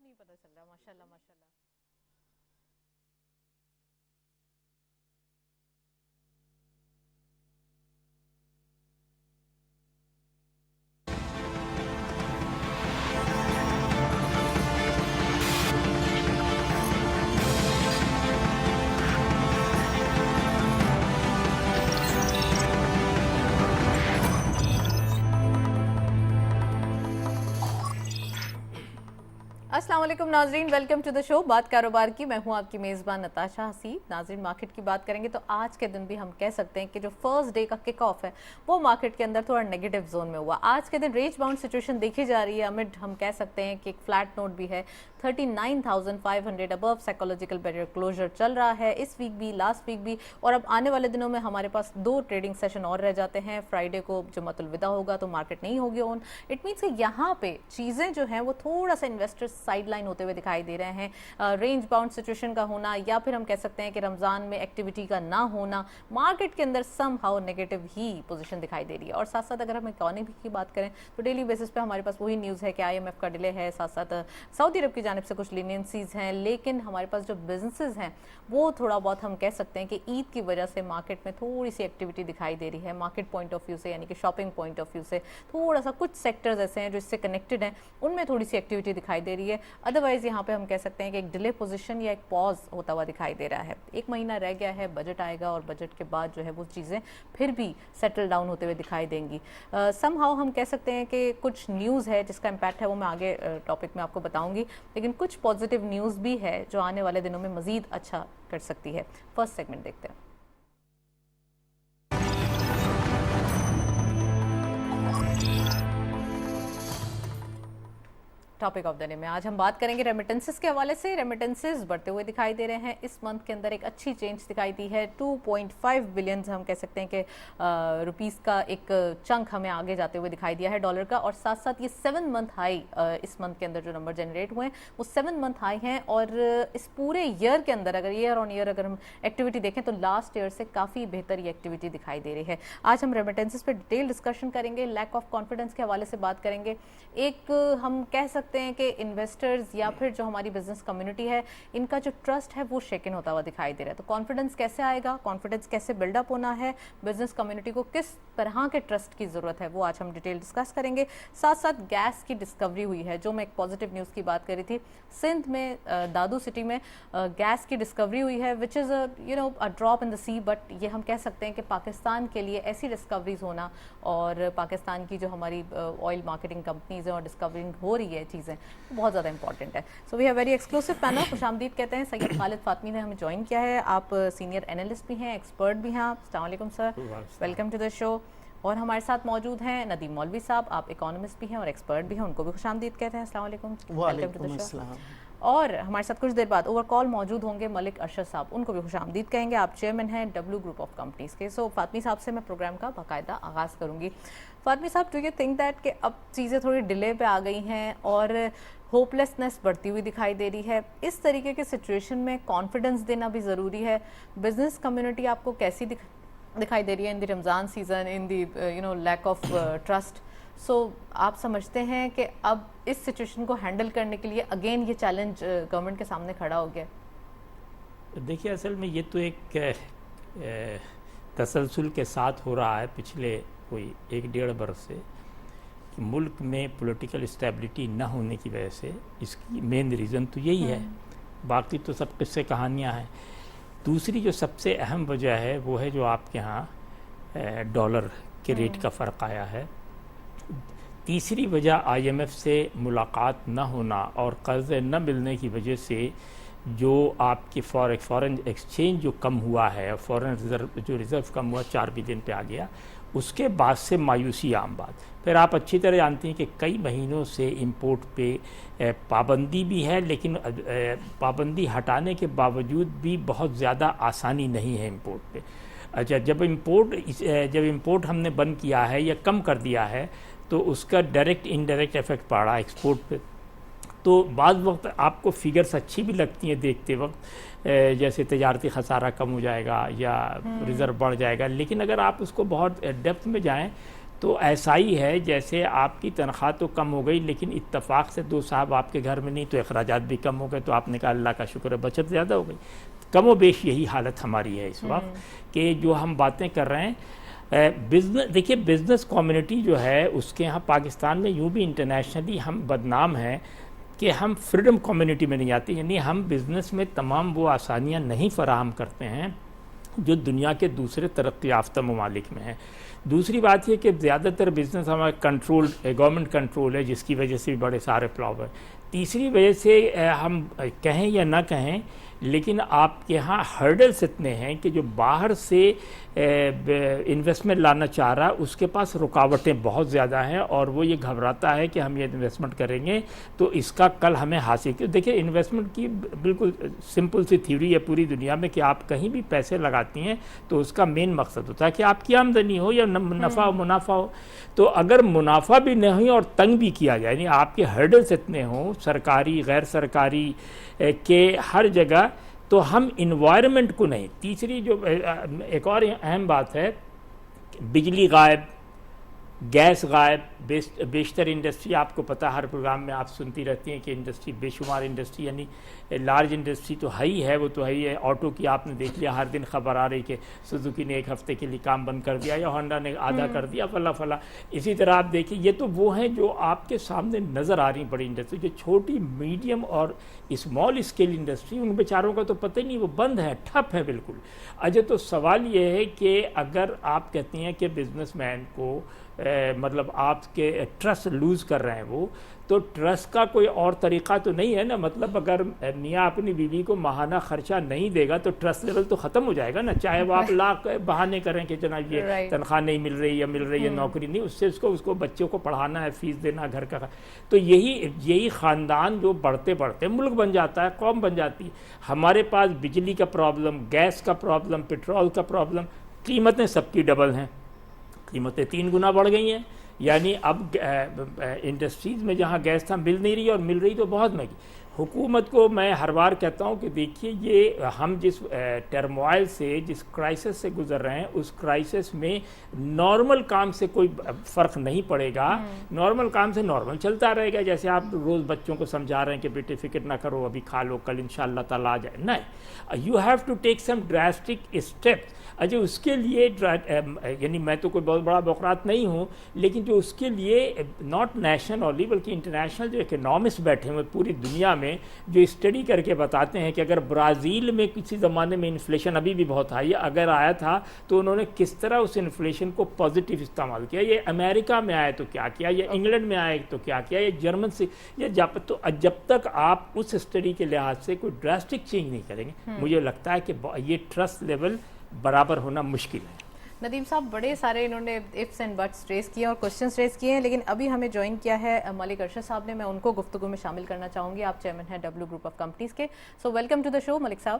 نہیں پتہ چل رہا. ماشاءاللہ ماشاءاللہ. السلام علیکم ناظرین، ویلکم ٹو دا شو بات کاروبار کی. میں ہوں آپ کی میزبان نتاشا حسین. ناظرین، مارکیٹ کی بات کریں گے تو آج کے دن بھی ہم کہہ سکتے ہیں کہ جو فرسٹ ڈے کا کک آف ہے وہ مارکیٹ کے اندر تھوڑا نیگیٹو زون میں ہوا. آج کے دن رینج باؤنڈ سچویشن دیکھی جا رہی ہے. امڈ ہم کہہ سکتے ہیں کہ ایک فلیٹ نوٹ بھی ہے. 39,500 ابو سائیکولوجیکل بیریئر کلوزر چل رہا ہے اس ویک بھی، لاسٹ ویک بھی، اور اب آنے والے دنوں میں ہمارے پاس 2 ٹریڈنگ سیشن اور رہ جاتے ہیں. فرائیڈے کو جمعۃ الوداع ہوگا تو مارکیٹ نہیں ہوگی اون. اٹ مینس کہ یہاں پہ چیزیں جو ہیں وہ تھوڑا سا انویسٹر سائڈ لائن ہوتے ہوئے دکھائی دے رہے ہیں. رینج باؤنڈ سچویشن کا ہونا یا پھر ہم کہہ سکتے ہیں کہ رمضان میں ایکٹیویٹی کا نہ ہونا مارکیٹ کے اندر سم ہاؤ نیگیٹو ہی پوزیشن دکھائی دے رہی ہے. اور ساتھ ساتھ اگر ہم اکانومی کی بات کریں تو ڈیلی بیسس پہ ہمارے پاس وہی نیوز ہے کہ IMF کا ڈیلے ہے، ساتھ ساتھ سعودی عرب کی جانب سے کچھ لینینسیز ہیں. لیکن ہمارے پاس جو بزنسز ہیں وہ تھوڑا بہت ہم کہہ سکتے ہیں کہ عید کی وجہ سے مارکیٹ میں تھوڑی سی ایکٹیویٹی دکھائی دے رہی ہے. مارکیٹ پوائنٹ آف ویو سے یعنی کہ شاپنگ پوائنٹ آف ویو سے تھوڑا سا کچھ سیکٹرز ایسے ہیں جو اس سے کنیکٹڈ ہیں، ان میں تھوڑی سی ایکٹیویٹی دکھائی دے رہی ہے. ادروائز یہاں پہ ہم کہہ سکتے ہیں کہ ایک ڈیلے پوزیشن یا ایک پاز ہوتا ہوا دکھائی دے رہا ہے. 1 مہینہ رہ گیا ہے، بجٹ آئے گا اور بجٹ کے بعد جو ہے وہ چیزیں پھر بھی سیٹل ڈاؤن ہوتے ہوئے دکھائی دیں گی. سم ہاؤ ہم کہہ سکتے ہیں کہ کچھ نیوز ہے جس کا امپیکٹ ہے وہ میں آگے ٹاپک میں آپ کو بتاؤں گی، لیکن کچھ پازیٹیو نیوز بھی ہے جو آنے والے دنوں میں مزید اچھا کر سکتی ہے. فرسٹ سیگمنٹ دیکھتے ہیں. ٹاپک آف دا ڈے میں آج ہم بات کریں گے ریمیٹنسز کے حوالے سے. ریمیٹنسز بڑھتے ہوئے دکھائی دے رہے ہیں. اس منتھ کے اندر ایک اچھی چینج دکھائی دی ہے. 2.5 بلین ہم کہہ سکتے ہیں کہ روپیز کا ایک چنک ہمیں آگے جاتے ہوئے دکھائی دیا ہے ڈالر کا. اور ساتھ ساتھ یہ 7 منتھ ہائی اس منتھ کے اندر جو نمبر جنریٹ ہوئے ہیں وہ 7 منتھ ہائی ہیں. اور اس پورے ایئر کے اندر اگر ایئر آن ایئر اگر ہم ایکٹیویٹی دیکھیں تو لاسٹ ایئر سے کافی بہتر یہ ایکٹیویٹی دکھائی دے رہی ہے. آج ہم ریمیٹنسز پہ ڈیٹیل ڈسکشن کریں گے. لیک آف کانفیڈنس کے حوالے سے بات کریں گے. ایک ہم کہہ سکتے ہیں کہ انویسٹرز یا پھر جو ہماری بزنس کمیونٹی ہے ان کا جو ٹرسٹ ہے وہ شیکن ہوتا ہوا دکھائی دے رہا ہے. تو کانفیڈنس کیسے آئے گا، کانفیڈنس کیسے بلڈ اپ ہونا ہے، بزنس کمیونٹی کو کس طرح کے ٹرسٹ کی ضرورت ہے، وہ آج ہم ڈیٹیل ڈسکس کریں گے. ساتھ ساتھ گیس کی ڈسکوری ہوئی ہے جو میں ایک پازیٹیو نیوز کی بات کری تھی. سندھ میں دادو سٹی میں گیس کی ڈسکوری ہوئی ہے وچ از a drop in the C. But یہ ہم کہہ سکتے ہیں کہ پاکستان کے لیے ایسی ڈسکوریز ہونا اور پاکستان کی جو ہماری آئل مارکیٹنگ کمپنیز ہیں اور ڈسکورنگ ہو رہی ہے چیزیں بہت زیادہ امپورٹنٹ ہے. So we have very exclusive panel. خوش آمدید کہتے ہیں سید خالد فاطمی نے ہمیں جوائن کیا ہے. آپ سینئر اینالسٹ بھی ہیں، ایکسپرٹ بھی ہیں. السلام علیکم سر، ویلکم ٹو دا شو. اور ہمارے ساتھ موجود ہیں ندیم مولوی صاحب، آپ اکانومسٹ بھی ہیں اور ایکسپرٹ بھی ہیں، ان کو بھی خوش آمدید کہتے ہیں. السلام علیکم، ویلکم ٹو دا شو. اور ہمارے ساتھ کچھ دیر بعد اوور کال موجود ہوں گے ملک ارشد صاحب، ان کو بھی خوش آمدید کہیں گے. آپ چیئرمین ہیں ڈبلیو گروپ آف کمپنیز کے. سو فاطمی صاحب سے میں پروگرام کا باقاعدہ آغاز کروں گی. فاطمی صاحب، ڈو یو تھنک دیٹ کہ اب چیزیں تھوڑی ڈیلے پہ آ گئی ہیں اور ہوپلیسنس بڑھتی ہوئی دکھائی دے رہی ہے، اس طریقے کی سچویشن میں کانفیڈنس دینا بھی ضروری ہے؟ بزنس کمیونٹی آپ کو کیسی دکھائی دے رہی ہے in the Ramzan season, in the lack of trust? So آپ سمجھتے ہیں کہ اب اس سچویشن کو ہینڈل کرنے کے لیے اگین یہ چیلنج گورنمنٹ کے سامنے کھڑا ہو گیا؟ دیکھیے، اصل میں یہ تو ایک تسلسل کے ساتھ ہو رہا ہے پچھلے کوئی 1-1.5 برس سے کہ ملک میں پولیٹیکل اسٹیبلٹی نہ ہونے کی وجہ سے. اس کی مین ریزن تو یہی ہے، باقی تو سب قصے کہانیاں ہیں. دوسری جو سب سے اہم وجہ ہے وہ ہے جو آپ کے ہاں ڈالر کے ریٹ کا فرق آیا ہے. تیسری وجہ IMF سے ملاقات نہ ہونا اور قرضے نہ ملنے کی وجہ سے جو آپ کی فارن ایکسچینج جو کم ہوا ہے، فارن ریزرو کم ہوا 4 بلین پہ آ گیا، اس کے بعد سے مایوسی عام بات. پھر آپ اچھی طرح جانتے ہیں کہ کئی مہینوں سے امپورٹ پہ پابندی بھی ہے، لیکن پابندی ہٹانے کے باوجود بھی بہت زیادہ آسانی نہیں ہے امپورٹ پہ. اچھا، جب امپورٹ ہم نے بند کیا ہے یا کم کر دیا ہے تو اس کا ڈائریکٹ انڈائریکٹ ایفیکٹ پڑ رہا ہے ایکسپورٹ پہ. تو بعض وقت آپ کو فگرز اچھی بھی لگتی ہیں دیکھتے وقت، جیسے تجارتی خسارہ کم ہو جائے گا یا ریزرو بڑھ جائے گا، لیکن اگر آپ اس کو بہت ڈیپتھ میں جائیں تو ایسا ہی ہے جیسے آپ کی تنخواہ تو کم ہو گئی لیکن اتفاق سے 2 صاحب آپ کے گھر میں نہیں تو اخراجات بھی کم ہو گئے، تو آپ نے کہا اللہ کا شکر ہے بچت زیادہ ہو گئی. کم و بیش یہی حالت ہماری ہے اس وقت کہ جو ہم باتیں کر رہے ہیں بزنس. دیکھیے بزنس کمیونٹی جو ہے اس کے یہاں پاکستان میں یوں بھی انٹرنیشنلی ہم بدنام ہیں کہ ہم فریڈم کمیونٹی میں نہیں آتے، یعنی ہم بزنس میں تمام وہ آسانیاں نہیں فراہم کرتے ہیں جو دنیا کے دوسرے ترقی یافتہ ممالک میں ہیں. دوسری بات یہ کہ زیادہ تر بزنس ہمارا کنٹرول گورنمنٹ کنٹرول ہے، جس کی وجہ سے بھی بڑے سارے پرابلم ہیں. تیسری وجہ سے ہم کہیں یا نہ کہیں لیکن آپ کے ہاں ہرڈلس اتنے ہیں کہ جو باہر سے انویسٹمنٹ لانا چاہ رہا ہے اس کے پاس رکاوٹیں بہت زیادہ ہیں، اور وہ یہ گھبراتا ہے کہ ہم یہ انویسٹمنٹ کریں گے تو اس کا کل ہمیں حاصل کیا. دیکھیں انویسٹمنٹ کی بالکل سمپل سی تھیوری ہے پوری دنیا میں کہ آپ کہیں بھی پیسے لگاتی ہیں تو اس کا مین مقصد ہوتا ہے کہ آپ کی آمدنی ہو یا نفع و منافع ہو. تو اگر منافع بھی نہیں اور تنگ بھی کیا جائے، یعنی آپ کے ہرڈلس اتنے ہوں سرکاری غیر سرکاری کہ ہر جگہ، تو ہم انوائرمنٹ کو نہیں. تیسری جو ایک اور اہم بات ہے، بجلی غائب، گیس غائب. بیشتر انڈسٹری آپ کو پتہ ہر پروگرام میں آپ سنتی رہتی ہیں کہ انڈسٹری بے شمار انڈسٹری یعنی لارج انڈسٹری تو ہے ہی ہے، وہ تو ہے ہی ہے. آٹو کی آپ نے دیکھ لیا ہر دن خبر آ رہی کہ سوزوکی نے 1 ہفتے کے لیے کام بند کر دیا یا ہونڈا نے آدھا کر دیا فلاں فلاں. اسی طرح آپ دیکھیں یہ تو وہ ہیں جو آپ کے سامنے نظر آ رہی ہیں بڑی انڈسٹری. جو چھوٹی میڈیم اور اسمال اسکیل انڈسٹری ان بیچاروں کا تو پتہ ہی نہیں، وہ بند ہے، ٹھپ ہے بالکل. اچھا تو سوال یہ ہے کہ اگر آپ کہتے ہیں کہ بزنس مین کو مطلب آپ کے ٹرسٹ لوز کر رہے ہیں وہ، تو ٹرسٹ کا کوئی اور طریقہ تو نہیں ہے نا. مطلب اگر میاں اپنی بیوی کو ماہانہ خرچہ نہیں دے گا تو ٹرسٹ لیول تو ختم ہو جائے گا نا. چاہے وہ آپ لاکھ بہانے کریں کہ جناب یہ تنخواہ نہیں مل رہی یا مل رہی ہے نوکری نہیں، اس سے اس کو بچوں کو پڑھانا ہے، فیس دینا گھر کا. تو یہی خاندان جو بڑھتے بڑھتے ملک بن جاتا ہے، قوم بن جاتی ہے. ہمارے پاس بجلی کا پرابلم، گیس کا پرابلم، پیٹرول کا پرابلم، قیمتیں سب کی ڈبل ہیں، قیمتیں 3 گنا بڑھ گئی ہیں. یعنی اب انڈسٹریز میں جہاں گیس تھا مل نہیں رہی اور مل رہی تو بہت مہنگی. حکومت کو میں ہر بار کہتا ہوں کہ دیکھیے یہ ہم جس ٹرموائل سے جس کرائسس سے گزر رہے ہیں اس کرائسس میں نارمل کام سے کوئی فرق نہیں پڑے گا. نارمل کام سے نارمل چلتا رہے گا. جیسے آپ روز بچوں کو سمجھا رہے ہیں کہ بیٹے فکر نہ کرو ابھی کھا لو کل انشاءاللہ تعالیٰ آ جائے. نہیں، you have to take some drastic steps. اچھا اس کے لیے یعنی میں تو کوئی بہت بڑا بوقرات نہیں ہوں لیکن جو اس کے لیے ناٹ نیشنل اونلی بلکہ انٹرنیشنل جو اکنامسٹ بیٹھے ہوئے پوری دنیا میں جو اسٹڈی کر کے بتاتے ہیں کہ اگر برازیل میں کسی زمانے میں انفلیشن ابھی بھی بہت ہائی ہے، اگر آیا تھا تو انہوں نے کس طرح اس انفلیشن کو پازیٹیو استعمال کیا. یہ امریکہ میں آئے تو کیا کیا، یہ انگلینڈ میں آئے تو کیا کیا، یہ جرمن سے تو جب تک آپ اس اسٹڈی کے لحاظ سے کوئی ڈراسٹک چینج نہیں کریں گے مجھے لگتا ہے کہ یہ ٹرسٹ لیول برابر ہونا مشکل ہے. ندیم صاحب بڑے سارے انہوں نے ifs اینڈ بٹس ریز کیے اور کوشچنس ریز کیے ہیں، لیکن ابھی ہمیں جوائن کیا ہے ملک ارشد صاحب نے. میں ان کو گفتگو میں شامل کرنا چاہوں گی. آپ چیئرمین ہیں ڈبلیو گروپ آف کمپنیز کے. So welcome to the show Malik صاحب.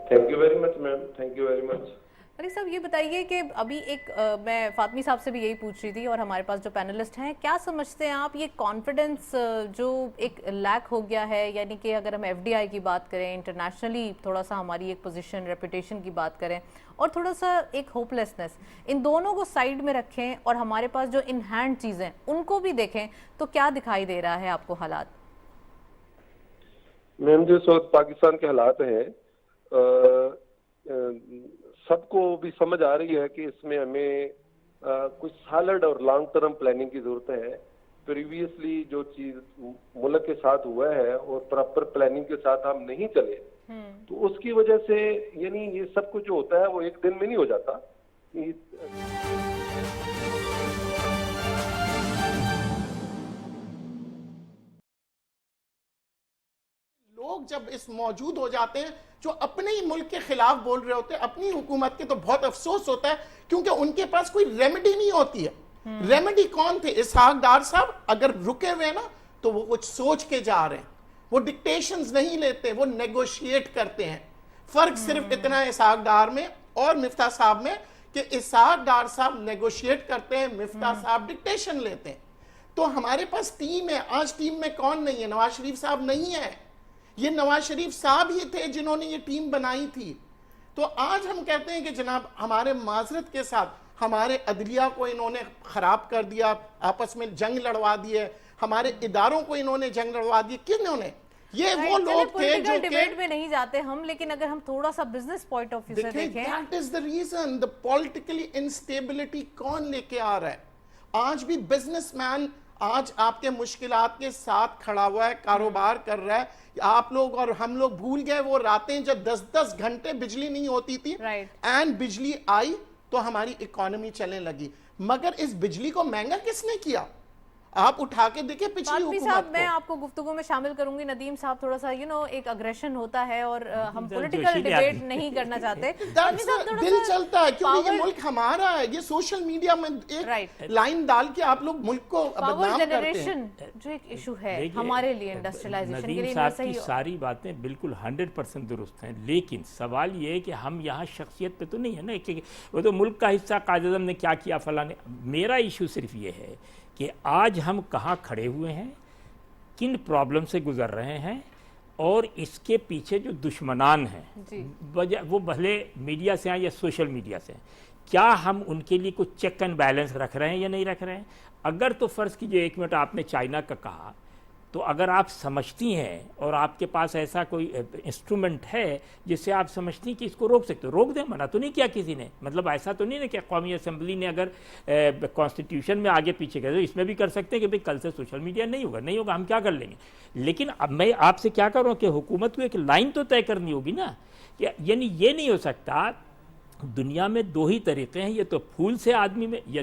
Thank you very much ma'am, thank you very much. Malik صاحب یہ بتائیے کہ ابھی ایک میں فاطمی صاحب سے بھی یہی پوچھ رہی تھی اور ہمارے پاس جو پینلسٹ ہیں، کیا سمجھتے ہیں آپ یہ کانفیڈنس جو ایک لیک ہو گیا ہے، یعنی کہ اگر ہم ایف ڈی آئی کی بات کریں، انٹرنیشنلی تھوڑا سا ہماری ایک پوزیشن ریپوٹیشن کی بات کریں اور تھوڑا سا ایک ہوپ لیسنس، ان دونوں کو سائیڈ میں رکھیں اور ہمارے پاس جو ان ہینڈ چیزیں ان کو بھی دیکھیں تو کیا دکھائی دے رہا ہے آپ کو حالات؟ میم جو اس وقت پاکستان کے حالات ہیں سب کو بھی سمجھ آ رہی ہے کہ اس میں ہمیں کچھ سالڈ اور لانگ ٹرم پلاننگ کی ضرورت ہے. پریویسلی جو چیز ملک کے ساتھ ہوا ہے اور پراپر پلاننگ کے ساتھ ہم نہیں چلے تو اس کی وجہ سے یعنی یہ سب کچھ جو ہوتا ہے وہ ایک دن میں نہیں ہو جاتا. لوگ جب اس موجود ہو جاتے ہیں جو اپنے ہی ملک کے خلاف بول رہے ہوتے ہیں اپنی حکومت کے، تو بہت افسوس ہوتا ہے کیونکہ ان کے پاس کوئی ریمیڈی نہیں ہوتی ہے. ریمیڈی کون تھے؟ اسحاق ڈار صاحب اگر رکے ہوئے نا تو وہ کچھ سوچ کے جا رہے ہیں، وہ ڈکٹیشنز نہیں لیتے، وہ نیگوشیٹ کرتے ہیں. فرق صرف اتنا ہے اسحاق ڈار میں اور مفتاح صاحب میں کہ اسحاق ڈار صاحب نیگوشیٹ کرتے ہیں، مفتاح صاحب ڈکٹیشن لیتے ہیں. تو ہمارے پاس ٹیم ہے. آج ٹیم میں کون نہیں ہے؟ نواز شریف صاحب نہیں ہے. یہ نواز شریف صاحب ہی تھے جنہوں نے یہ ٹیم بنائی تھی. تو آج ہم کہتے ہیں کہ جناب ہمارے معذرت کے ساتھ ہمارے عدلیہ کو انہوں نے خراب کر دیا, آپس میں جنگ لڑوا دی ہے, ہمارے اداروں کو انہوں نے جنگ لڑوا دی. کنہوں نے؟ یہ وہ لوگ تھے جو کہ ڈیبیٹ میں نہیں جاتے ہم, لیکن اگر ہم تھوڑا سا بزنس پوائنٹ آف ویو سے دیکھیں, that is the reason the political instability کون لے کے آ رہا ہے. آج بھی بزنس مین آج آپ کے مشکلات کے ساتھ کھڑا ہوا ہے, کاروبار کر رہا ہے. آپ لوگ اور ہم لوگ بھول گئے وہ راتیں جب 10-10 گھنٹے بجلی نہیں ہوتی تھی, اینڈ بجلی آئی تو ہماری اکانومی چلنے لگی. مگر اس بجلی کو مہنگا کس نے کیا؟ آپ اٹھا کے دیکھیں پچھلی فاطمی حکومت صاحب, کو. میں آپ کو گفتگو میں شامل کروں گی. ندیم صاحب تھوڑا سا ایک اگریشن ہوتا ہے اور ہم پولیٹیکل ڈیبیٹ نہیں کرنا چاہتے. دل چلتا ہے کیونکہ یہ ملک ہمارا ہے. یہ سوشل میڈیا میں ایک لائن ڈال کے آپ لوگ ملک کو بدنام کرتے ہیں. جنریشن جو ایک ایشو ہے ہمارے لیے انڈسٹریلائزیشن کے لیے, ندیم صاحب کی ساری باتیں بالکل 100% درست ہیں, لیکن سوال یہ ہے کہ ہم یہاں شخصیت پہ تو نہیں ہے نا کہ وہ تو ملک کا حصہ, قائد اعظم نے کیا کیا فلاں نے. میرا ایشو صرف یہ ہے کہ آج ہم کہاں کھڑے ہوئے ہیں, کن پرابلم سے گزر رہے ہیں, اور اس کے پیچھے جو دشمنان ہیں وہ بھلے میڈیا سے ہیں یا سوشل میڈیا سے ہیں, کیا ہم ان کے لیے کچھ چیک اینڈ بیلنس رکھ رہے ہیں یا نہیں رکھ رہے ہیں. اگر تو فرض کیجئے, 1 منٹ آپ نے چائنا کا کہا, تو اگر آپ سمجھتی ہیں اور آپ کے پاس ایسا کوئی انسٹرومنٹ ہے جس سے آپ سمجھتی ہیں کہ اس کو روک سکتے ہو, روک دیں. منع تو نہیں کیا کسی نے, مطلب ایسا تو نہیں ہے کہ قومی اسمبلی نے اگر کانسٹیٹیوشن میں آگے پیچھے کر, اس میں بھی کر سکتے ہیں کہ بھئی کل سے سوشل میڈیا نہیں ہوگا, ہم کیا کر لیں گے. لیکن اب میں آپ سے کیا کروں کہ حکومت کو ایک لائن تو طے کرنی ہوگی نا. یعنی یہ نہیں ہو سکتا, دنیا میں 2 ہی طریقے ہیں, یہ تو پھول سے آدمی میں یا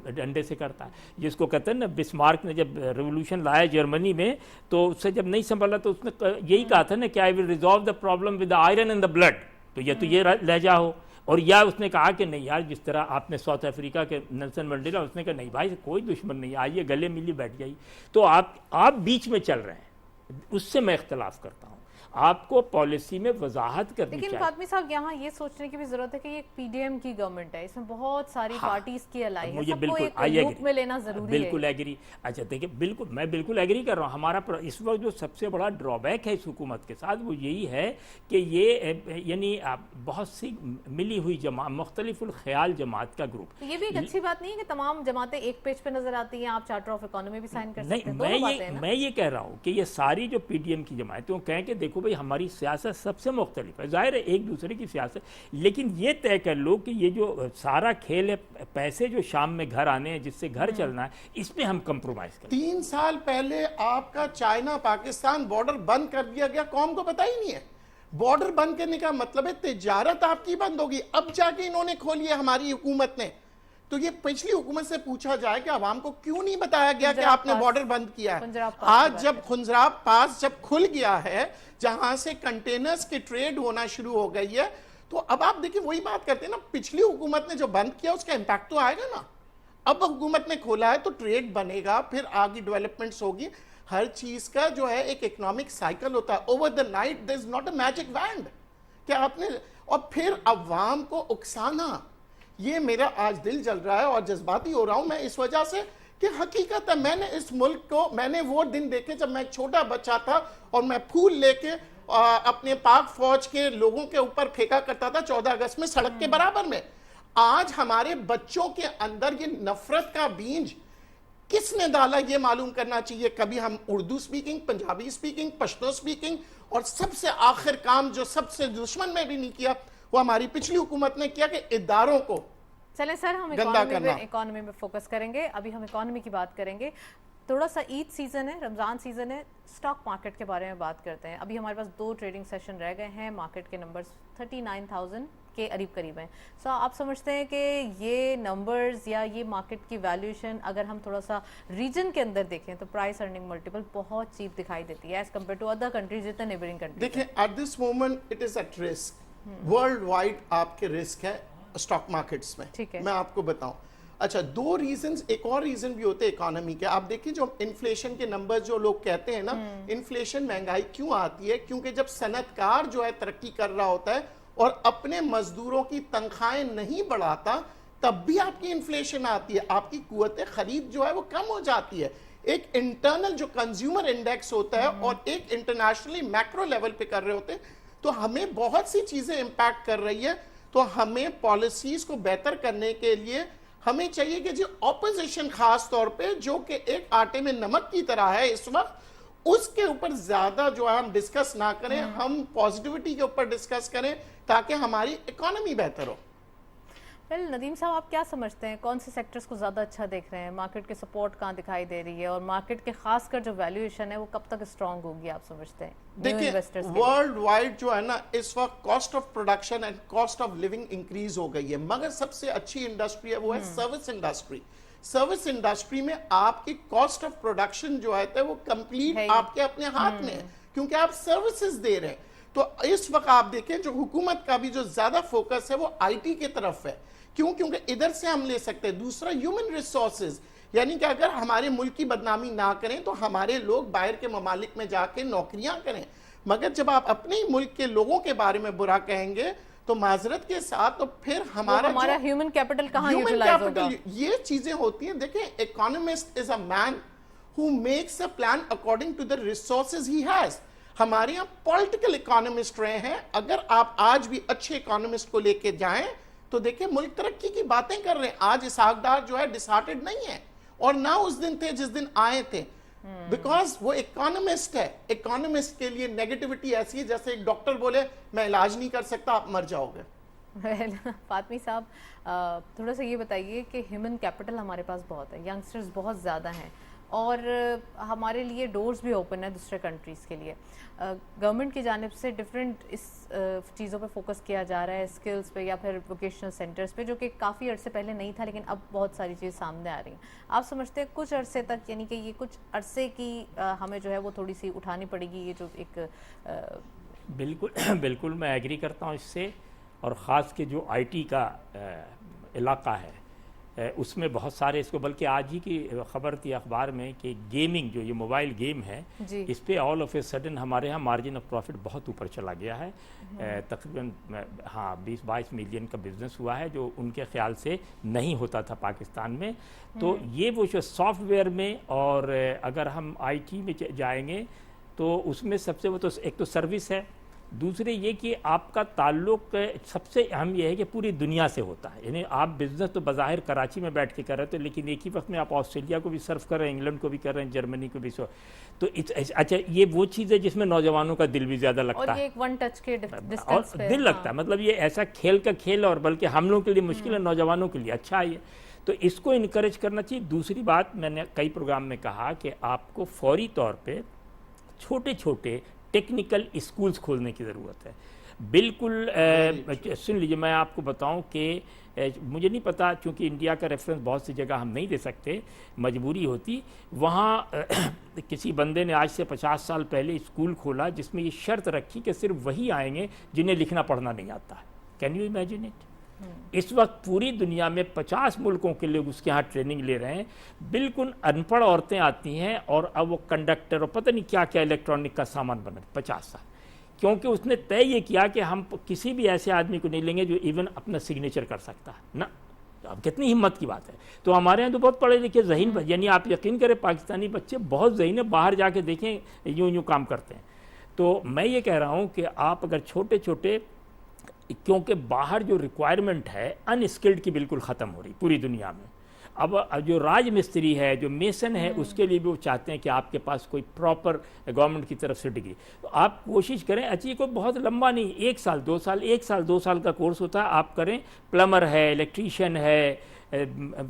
ڈنڈے سے کرتا ہے. جس کو کہتے ہیں نا, بسمارک نے جب ریولوشن لایا جرمنی میں, تو اس سے جب نہیں سنبھلا تو اس نے یہی کہا تھا نا کہ I will resolve the problem with iron in the blood. تو یہ لہجہ ہو. اور یا اس نے کہا کہ نہیں یار, جس طرح آپ نے ساؤتھ افریقہ کے نیلسن منڈیلا, اس نے کہا نہیں بھائی کوئی دشمن نہیں, آئیے گلے ملی بیٹھ جائیے. تو آپ بیچ میں چل رہے ہیں, اس سے میں اختلاف کرتا ہوں. آپ کو پالیسی میں وضاحت کرنی چاہیے. لیکن فاطمی صاحب, یہاں یہ سوچنے کی بھی ضرورت ہے کہ یہ ایک پی ڈی ایم کی گورنمنٹ ہے, اس میں بہت ساری پارٹیز کی الائی ہے, سب کو ایک لوپ میں لینا ضروری ہے. بالکل ایگری. اچھا دیکھیں, بالکل میں بالکل ایگری کر رہا ہوں. ہمارا اس وقت جو سب سے بڑا ڈرا بیک ہے اس حکومت کے ساتھ, وہ یہی ہے کہ یہ یعنی بہت سی ملی ہوئی مختلف الخیال جماعت کا گروپ. یہ بھی ایک اچھی بات نہیں ہے کہ تمام جماعتیں ایک پیج پہ نظر آتی ہیں, آپ چارٹر آف اکانومی بھی سائن کر سکتے ہیں. میں یہ کہہ رہا ہوں کہ یہ ساری جو پی ڈی ایم کی جماعتیں کہیں کہ دیکھو بھائی ہماری سیاست سب سے مختلف ہے, ظاہر ہے ایک دوسرے کی سیاست, لیکن یہ طے کر لو کہ یہ جو سارا کھیل ہے, پیسے جو شام میں گھر آنے ہیں, جس سے گھر چلنا ہے, اس میں ہم کمپرومائز کریں. 3 سال پہلے آپ کا چائنا پاکستان بارڈر بند کر دیا گیا, قوم کو پتہ ہی نہیں ہے. بارڈر بند کرنے کا مطلب ہے تجارت آپ کی بند ہوگی. اب جا کے انہوں نے کھولی ہے ہماری حکومت نے. تو یہ پچھلی حکومت سے پوچھا جائے کہ عوام کو کیوں نہیں بتایا گیا کہ آپ نے بارڈر بند کیا ہے. آج جب خنزراب پاس جب کھل گیا ہے, جہاں سے کنٹینرز کی ٹریڈ ہونا شروع ہو گئی ہے, تو اب آپ دیکھیں وہی بات کرتے ہیں نا, پچھلی حکومت نے جو بند کیا اس کا امپیکٹ تو آئے گا نا. اب حکومت نے کھولا ہے تو ٹریڈ بنے گا, پھر آگے ڈیولپمنٹس ہوگی. ہر چیز کا جو ہے ایک اکنامک سائیکل ہوتا ہے. Over the night there is not a magic wand کہ آپ نے, اور پھر عوام کو اکسانا, یہ میرا آج دل جل رہا ہے اور جذباتی ہو رہا ہوں میں اس وجہ سے کہ حقیقت ہے میں نے اس ملک کو, میں نے وہ دن دیکھے جب میں چھوٹا بچہ تھا اور میں پھول لے کے اپنے پاک فوج کے لوگوں کے اوپر پھینکا کرتا تھا 14 اگست میں سڑک کے برابر میں. آج ہمارے بچوں کے اندر یہ نفرت کا بیج کس نے ڈالا یہ معلوم کرنا چاہیے. کبھی ہم Urdu speaking, Punjabi speaking, Pashto speaking, اور سب سے آخر کام جو سب سے دشمن میں بھی نہیں کیا وہ ہماری پچھلی حکومت نے کیا کہ اداروں کو. چلیں سر, ہم اکانومی میں فوکس کریں گے. ابھی ہم اکانومی کی بات کریں گے. تھوڑا سا عید سیزن ہے, رمضان سیزن ہے, سٹاک مارکیٹ کے بارے میں بات کرتے ہیں. ابھی ہمارے پاس 2 ٹریڈنگ سیشن رہ گئے ہیں, مارکیٹ کے نمبرز 39,000 کے قریب ہیں. سو آپ سمجھتے ہیں کہ یہ نمبرز یا یہ مارکیٹ کی ویلیوشن اگر ہم تھوڑا سا ریجن کے اندر دیکھیں تو پرائس ارننگ ملٹیپل بہت چیپ دکھائی دیتی ہے as compare to other countries جتنے نیبرنگ کنٹریز. دیکھیں at this moment it is at risk, world wide آپ کے رسک ہے اسٹاک مارکیٹس میں. میں آپ کو بتاؤں, اچھا 2 ریزنز, ایک اور ریزن بھی ہوتے ہیں اکانومی کے. آپ دیکھیں جو انفلیشن کے نمبر جو لوگ کہتے ہیں نا, انفلیشن مہنگائی کیوں آتی ہے, کیونکہ جب صنعت کار جو ہے ترقی کر رہا ہوتا ہے اور اپنے مزدوروں کی تنخواہیں نہیں بڑھاتا, تب بھی آپ کی انفلیشن آتی ہے, آپ کی قوت خرید جو ہے وہ کم ہو جاتی ہے. ایک انٹرنل جو کنزیومر انڈیکس ہوتا ہے اور ایک انٹرنیشنلی میکرو لیول پہ کر رہے ہوتے ہیں, تو ہمیں بہت سی چیزیں امپیکٹ کر رہی ہے. تو ہمیں پالیسیز کو بہتر کرنے کے لیے ہمیں چاہیے کہ جو اپوزیشن خاص طور پہ جو کہ ایک آٹے میں نمک کی طرح ہے اس وقت، اس کے اوپر زیادہ جو ہے ہم ڈسکس نہ کریں، ہم پازیٹیوٹی کے اوپر ڈسکس کریں تاکہ ہماری اکانومی بہتر ہو۔ ندیم صاحب آپ کیا سمجھتے ہیں کون سے سیکٹرز کو زیادہ اچھا دیکھ رہے ہیں؟ مارکیٹ کی سپورٹ کہاں دکھائی دے رہی ہے، اور مارکیٹ کے خاص کر جو ویلیویشن ہے وہ کب تک اسٹرانگ ہوگی آپ سمجھتے ہیں؟ دیکھیں ورلڈ وائڈ جو ہے نا اس وقت cost of production and cost of living increase ہو گئی ہے، مگر سب سے اچھی انڈسٹری ہے وہ ہے سروس انڈسٹری۔ سروس انڈسٹری میں آپ کی کاسٹ آف پروڈکشن جو ہے وہ کمپلیٹ آپ کے اپنے ہاتھ میں ہے، کیونکہ آپ سروسز دے رہے ہیں۔ تو اس وقت آپ دیکھیں جو حکومت کا بھی جو زیادہ فوکس ہے وہ آئی ٹی کی طرف ہے، کیونکہ ادھر سے ہم لے سکتے ہیں۔ دوسرا ہیومن ریسورسز، یعنی کہ اگر ہمارے ملک کی بدنامی نہ کریں تو ہمارے لوگ باہر کے ممالک میں جا کے نوکریاں کریں، مگر جب آپ اپنے ہی ملک کے لوگوں کے بارے میں برا کہیں گے تو معذرت کے ساتھ تو پھر ہمارا ہیومن کیپٹل کہاں یوٹیلائز ہوگا؟ یہ چیزیں ہوتی ہیں۔ دیکھیں economist is a man who makes a plan according to the resources he has۔ ہمارے یہاں پولیٹیکل اکانومسٹ رہے ہیں، اگر آپ آج بھی اچھے اکانومسٹ کو لے کے جائیں تو دیکھیں ملک ترقی کی باتیں کر رہے ہیں۔ آج اسحاق ڈار جو ہے ڈسہارٹڈ نہیں ہے، اور نہ اس دن تھے جس دن آئے تھے، بیکاز وہ اکانومسٹ ہے۔ اکانومسٹ کے لیے نیگیٹیوٹی ایسی ہے جیسے ایک ڈاکٹر بولے میں علاج نہیں کر سکتا، آپ مر جاؤ گے۔ فاطمی صاحب تھوڑا سا یہ بتائیے کہ ہیومن کیپٹل ہمارے پاس بہت ہے، ینگسٹرز بہت زیادہ ہیں، اور ہمارے لیے ڈورز بھی اوپن ہے دوسرے کنٹریز کے لیے۔ گورنمنٹ کی جانب سے ڈفرینٹ اس چیزوں پہ فوکس کیا جا رہا ہے، اسکلز پہ یا پھر ووکیشنل سینٹرز پہ، جو کہ کافی عرصے پہلے نہیں تھا لیکن اب بہت ساری چیز سامنے آ رہی ہیں۔ آپ سمجھتے ہیں کچھ عرصے تک، یعنی کہ یہ کچھ عرصے کی ہمیں جو ہے وہ تھوڑی سی اٹھانی پڑے گی یہ جو ایک بالکل میں ایگری کرتا ہوں اس سے، اور خاص کے جو آئی ٹی کا علاقہ ہے اس میں بہت سارے، اس کو بلکہ آج ہی کی خبر تھی اخبار میں کہ گیمنگ جو یہ موبائل گیم ہے اس پہ آل آف اے سڈن ہمارے ہاں مارجن آف پروفٹ بہت اوپر چلا گیا ہے، تقریباً 20-22 ملین کا بزنس ہوا ہے جو ان کے خیال سے نہیں ہوتا تھا پاکستان میں۔ تو یہ وہ جو سافٹ ویئر میں، اور اگر ہم آئی ٹی میں جائیں گے تو اس میں سب سے وہ تو ایک تو سروس ہے، دوسرے یہ کہ آپ کا تعلق سب سے اہم یہ ہے کہ پوری دنیا سے ہوتا ہے، یعنی آپ بزنس تو بظاہر کراچی میں بیٹھ کے کر رہے تھے لیکن ایک ہی وقت میں آپ آسٹریلیا کو بھی سرف کر رہے ہیں، انگلینڈ کو بھی کر رہے ہیں، جرمنی کو بھی تو اچھا یہ وہ چیز ہے جس میں نوجوانوں کا دل بھی زیادہ لگتا ہے، اور یہ ایک ون ٹچ کے اور دل لگتا ہے، مطلب یہ ایسا کھیل کا کھیل، اور بلکہ ہم لوگوں کے لیے مشکل ہے، نوجوانوں کے لیے اچھا ہے، تو اس کو انکریج کرنا چاہیے۔ دوسری بات میں نے کئی پروگرام میں کہا کہ آپ کو فوری طور پہ چھوٹے چھوٹے ٹیکنیکل اسکولز کھولنے کی ضرورت ہے۔ بالکل سن لیجیے، میں آپ کو بتاؤں کہ مجھے نہیں پتا، چونکہ انڈیا کا ریفرنس بہت سی جگہ ہم نہیں دے سکتے، مجبوری ہوتی، وہاں کسی بندے نے آج سے 50 سال پہلے اسکول کھولا جس میں یہ شرط رکھی کہ صرف وہی آئیں گے جنہیں لکھنا پڑھنا نہیں آتا ہے۔ Can you imagine it? اس وقت پوری دنیا میں 50 ملکوں کے لوگ اس کے ہاں ٹریننگ لے رہے ہیں، بالکل ان پڑھ عورتیں آتی ہیں، اور اب وہ کنڈکٹر اور پتہ نہیں کیا کیا الیکٹرانک کا سامان بنا 50 سال، کیونکہ اس نے طے یہ کیا کہ ہم کسی بھی ایسے آدمی کو نہیں لیں گے جو ایون اپنا سگنیچر کر سکتا ہے نا۔ اب کتنی ہمت کی بات ہے۔ تو ہمارے یہاں تو بہت پڑھے لکھے ذہین، یعنی آپ یقین کریں پاکستانی بچے بہت ذہین ہیں، باہر جا کے دیکھیں یوں کام کرتے ہیں۔ تو میں یہ کہہ رہا ہوں کہ آپ اگر چھوٹے چھوٹے، کیونکہ باہر جو ریکوائرمنٹ ہے ان اسکلڈ کی بالکل ختم ہو رہی پوری دنیا میں۔ اب جو راج مستری ہے، جو میسن ہے، اس کے لیے بھی وہ چاہتے ہیں کہ آپ کے پاس کوئی پراپر گورنمنٹ کی طرف سے ڈگری، تو آپ کوشش کریں، اچھی کوئی بہت لمبا نہیں، 1 سال 2 سال 1 سال 2 سال کا کورس ہوتا ہے، آپ کریں، پلمبر ہے، الیکٹریشین ہے،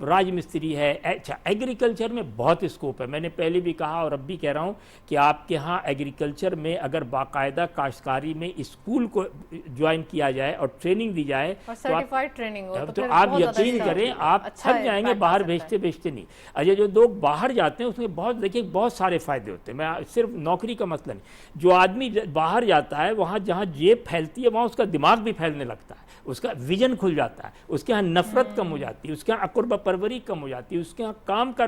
راج مستری ہے۔ اچھا ایگریکلچر میں بہت اسکوپ ہے، میں نے پہلے بھی کہا اور اب بھی کہہ رہا ہوں کہ آپ کے ہاں ایگریکلچر میں اگر باقاعدہ کاشتکاری میں اسکول کو جوائن کیا جائے اور ٹریننگ دی جائے تو آپ یقین کریں آپ تھک جائیں گے، باہر بھیجتے نہیں۔ اچھا جو لوگ باہر جاتے ہیں اس میں بہت دیکھیں بہت سارے فائدے ہوتے ہیں، میں صرف نوکری کا مسئلہ نہیں، جو آدمی باہر جاتا ہے وہاں جہاں جیب پھیلتی ہے وہاں اس کا دماغ بھی پھیلنے لگتا ہے، اس کا ویژن کھل جاتا ہے، اس کے ہاں نفرت کم ہو جاتی ہے، اس کے ہاں قربہ پروری کم ہو جاتی ہے، اس کے ہاں کام کا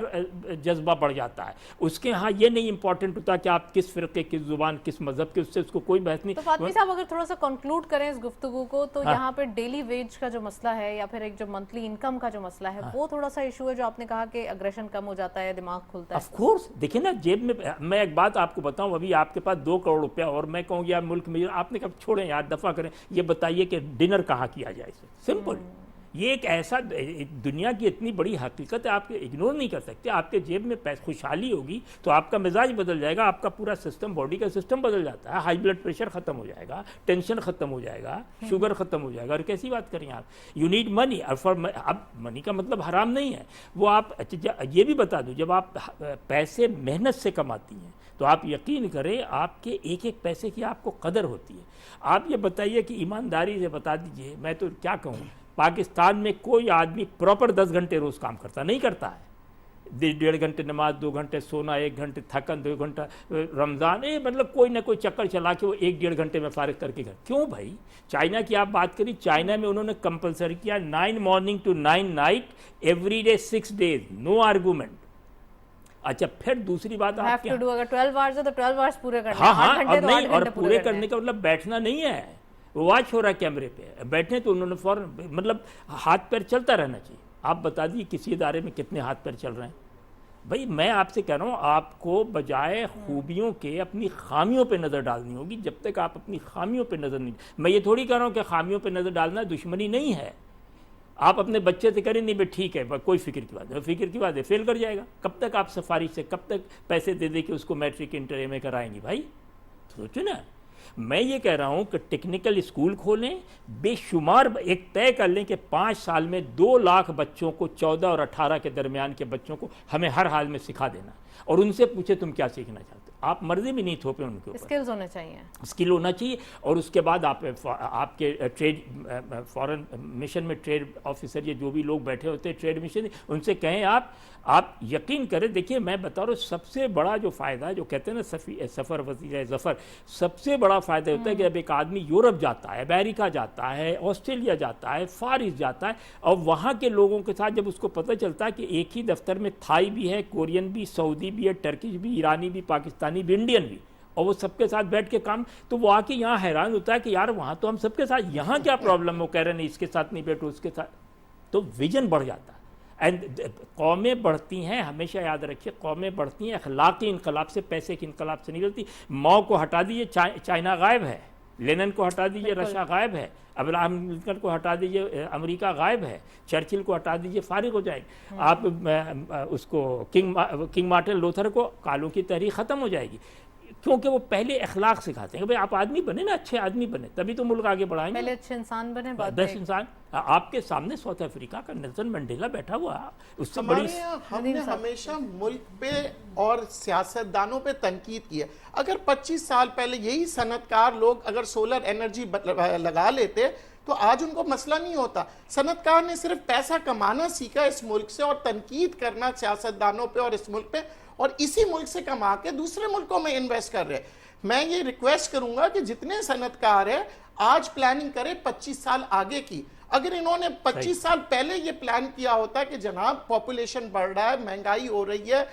جذبہ بڑھ جاتا ہے، اس کے ہاں یہ نہیں امپورٹنٹ ہوتا کہ آپ کس فرقے، کس زبان، کس مذہب کے، اس سے اس کو کوئی بحث نہیں۔ تو فاطمی صاحب اگر تھوڑا سا کنکلوڈ کریں اس گفتگو کو، تو یہاں پہ ڈیلی ویج کا جو مسئلہ ہے یا پھر ایک جو منتھلی انکم کا جو مسئلہ ہے وہ تھوڑا سا ایشو ہے، جو آپ نے کہا کہ اگریشن کم ہو جاتا ہے، دماغ کھلتا ہے۔ آف کورس دیکھیں نا جیب میں ایک بات آپ کو بتاؤں، ابھی آپ کے پاس 2 کروڑ روپیہ اور میں کہوں یار ملک میں آپ نے کب چھوڑیں یار، دفع کریں، یہ بتائیے کہ ڈنر کہاں کیا جائے، اسے سمپل یہ ایک ایسا دنیا کی اتنی بڑی حقیقت ہے، آپ اگنور نہیں کر سکتے. آپ کے جیب میں خوشحالی ہوگی تو آپ کا مزاج بدل جائے گا، آپ کا پورا سسٹم، باڈی کا سسٹم بدل جاتا ہے. ہائی بلڈ پریشر ختم ہو جائے گا، ٹینشن ختم ہو جائے گا، شوگر ختم ہو جائے گا. اور کیسی بات کریں آپ، یو نیڈ منی. اب منی کا مطلب حرام نہیں ہے، وہ آپ یہ بھی بتا دوں، جب آپ پیسے محنت سے کماتی ہیں تو آپ یقین کریں آپ کے ایک ایک پیسے کی آپ کو قدر ہوتی ہے. آپ یہ بتائیے کہ ایمانداری سے بتا دیجئے، میں تو کیا کہوں، پاکستان میں کوئی آدمی پراپر 10 گھنٹے روز کام کرتا نہیں کرتا ہے. 1.5 گھنٹے نماز، 2 گھنٹے سونا، 1 گھنٹے تھکن، 2 گھنٹہ رمضان، مطلب کوئی نہ کوئی چکر چلا کے وہ 1.5 گھنٹے میں فارغ کر کے گھر. کیوں بھائی؟ چائنا کی آپ بات کریں، چائنا میں انہوں نے کمپلسری کیا 9 morning to 9 night every day 6 days، no argument. اچھا پھر دوسری بات آپ اگر 12 hours ہے تو 12 hours پورے کرنے. ہاں اور پورے کرنے کا مطلب بیٹھنا نہیں ہے، واچ ہو رہا ہے کیمرے پہ، بیٹھنے تو انہوں نے فوراً، مطلب ہاتھ پیر چلتا رہنا چاہیے. آپ بتا دیجیے کسی ادارے میں کتنے ہاتھ پیر چل رہے ہیں. بھائی میں آپ سے کہہ رہا ہوں، آپ کو بجائے خوبیوں کے اپنی خامیوں پہ نظر ڈالنی ہوگی. جب تک آپ اپنی خامیوں پہ نظر نہیں، میں یہ تھوڑی کہہ رہا ہوں کہ خامیوں پہ نظر ڈالنا دشمنی نہیں ہے. آپ اپنے بچے سے کریں نہیں بھائی ٹھیک ہے کوئی فکر کی بات ہے، فکر کی بات ہے، فیل کر جائے گا. کب تک آپ سفارش سے، کب تک پیسے دے دے کے اس کو میٹرک انٹر ایم اے کرائیں گی بھائی؟ سوچو نا. میں یہ کہہ رہا ہوں کہ ٹیکنیکل اسکول کھولیں، بے شمار ایک طے کر لیں کہ 5 سال میں 2 لاکھ بچوں کو، 14 اور 18 کے درمیان کے بچوں کو ہمیں ہر حال میں سکھا دینا، اور ان سے پوچھے تم کیا سیکھنا چاہتے ہو. آپ مرضی بھی نہیں تھوپے ان کے اوپر، اسکلز ہونے چاہیے، اسکل ہونا چاہیے. اور اس کے بعد آپ کے ٹریڈ فارن مشن میں ٹریڈ آفیسر یا جو بھی لوگ بیٹھے ہوتے ہیں ٹریڈ مشن، ان سے کہیں آپ یقین کریں. دیکھیے میں بتا رہا ہوں، سب سے بڑا جو فائدہ ہے، جو کہتے ہیں نا سفر وسیلہ ظفر، سب سے بڑا فائدہ ہوتا ہے کہ جب ایک آدمی یورپ جاتا ہے، امریکہ جاتا ہے، آسٹریلیا جاتا ہے، فارس جاتا ہے، اور وہاں کے لوگوں کے ساتھ جب اس کو پتہ چلتا ہے کہ ایک ہی دفتر میں تھائی بھی ہے، کورین بھی، سعودی بھی ہے، ٹرکش بھی، ایرانی بھی، پاکستانی بھی، انڈین بھی، اور وہ سب کے ساتھ بیٹھ کے کام، تو وہ آ کے یہاں حیران ہوتا ہے کہ یار وہاں تو ہم سب کے ساتھ، یہاں کیا پرابلم ہو، کہہ رہے نہیں اس کے ساتھ نہیں بیٹھو، اس کے ساتھ. تو ویژن بڑھ جاتا ہے. اینڈ قومیں بڑھتی ہیں، ہمیشہ یاد رکھیے، قومیں بڑھتی ہیں اخلاقی انقلاب سے، پیسے کے انقلاب سے نہیں بڑھتی. ماؤ کو ہٹا دیجیے، چائنا غائب ہے. لینن کو ہٹا دیجیے، رشیا غائب ہے. ابراہم لنکن کو ہٹا دیجیے، امریکہ غائب ہے. چرچل کو ہٹا دیجیے، فارغ ہو جائے گی. آپ اس کو کنگ مارٹن لوتھر کو، کالوں کی تحریک ختم ہو جائے گی. کیونکہ وہ پہلے اخلاق سکھاتے ہیں کہ بھئی آپ آدمی بنے نا، اچھے آدمی بنے، تبھی تو ملک آگے بڑھائیں گے. پہلے اچھے انسان بنے، بعد بیسٹ انسان. آپ کے سامنے ساؤتھ افریقہ کا نیلسن منڈیلا بیٹھا ہوا، اس سے بڑی. ہم نے ہمیشہ ملک پہ اور سیاستدانوں پہ تنقید کی ہے. اگر 25 سال پہلے یہی صنعت کار لوگ اگر سولر انرجی لگا لیتے تو آج ان کو مسئلہ نہیں ہوتا. صنعت کار نے صرف پیسہ کمانا سیکھا اس ملک سے، اور تنقید کرنا سیاستدانوں پہ اور اس ملک پہ، اور اسی ملک سے کما کے دوسرے ملکوں میں انویسٹ کر رہے. میں یہ ریکویسٹ کروں گا کہ جتنے صنعت کار ہیں آج پلاننگ کریں 25 سال آگے کی. اگر انہوں نے 25 سال پہلے یہ پلان کیا ہوتا کہ جناب پاپولیشن بڑھ رہا ہے، مہنگائی ہو رہی ہے،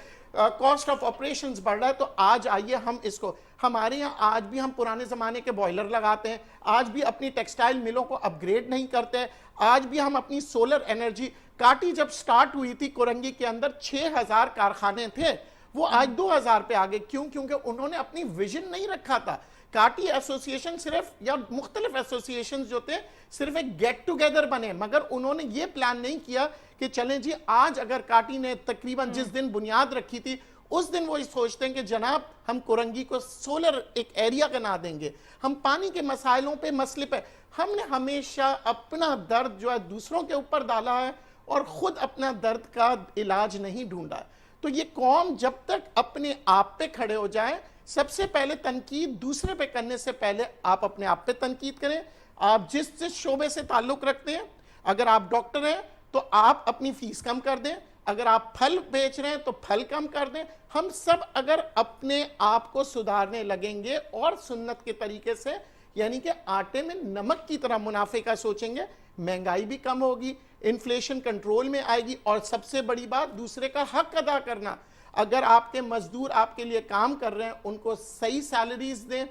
کاسٹ آف آپریشنز بڑھ رہا ہے، تو آج آئیے ہم اس کو، ہمارے یہاں آج بھی ہم پرانے زمانے کے بوائلر لگاتے ہیں، آج بھی اپنی ٹیکسٹائل ملوں کو اپ گریڈ نہیں کرتے، آج بھی ہم اپنی سولر انرجی. کاٹی جب سٹارٹ ہوئی تھی کورنگی کے اندر 6000 کارخانے تھے، وہ آج 2000 پہ آگے. کیوں؟ کیونکہ انہوں نے اپنی ویژن نہیں رکھا تھا. کاٹی ایسوسیشن صرف، یا مختلف ایسوسیشن جو تھے، صرف ایک گیٹ ٹوگیدر بنے، مگر انہوں نے یہ پلان نہیں کیا کہ چلیں جی آج اگر کاٹی نے تقریباً جس دن بنیاد رکھی تھی اس دن وہ سوچتے ہیں کہ جناب ہم کورنگی کو سولر ایک ایریا بنا دیں گے، ہم پانی کے مسائلوں پہ، مسئلے پہ. ہم نے ہمیشہ اپنا درد جو ہے دوسروں کے اوپر ڈالا ہے اور خود اپنا درد کا علاج نہیں ڈھونڈا ہے. تو یہ قوم جب تک اپنے آپ پہ کھڑے ہو جائیں، سب سے پہلے تنقید دوسرے پہ کرنے سے پہلے آپ اپنے آپ پہ تنقید کریں. آپ جس شعبے سے تعلق رکھتے ہیں، اگر آپ ڈاکٹر ہیں تو آپ اپنی فیس کم کر دیں، اگر آپ پھل بیچ رہے ہیں تو پھل کم کر دیں. ہم سب اگر اپنے آپ کو سدھارنے لگیں گے اور سنت کے طریقے سے، یعنی کہ آٹے میں نمک کی طرح منافع کا سوچیں گے، مہنگائی بھی کم ہوگی، انفلیشن کنٹرول میں آئے گی، اور سب سے بڑی بات دوسرے کا حق ادا کرنا. اگر آپ کے مزدور آپ کے لیے کام کر رہے ہیں ان کو صحیح سیلریز دیں.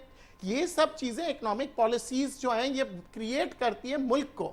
یہ سب چیزیں اکنامک پالیسیز جو ہیں یہ کریٹ کرتی ہے ملک کو.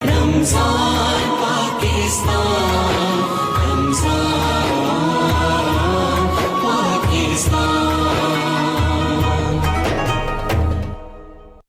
Ramzan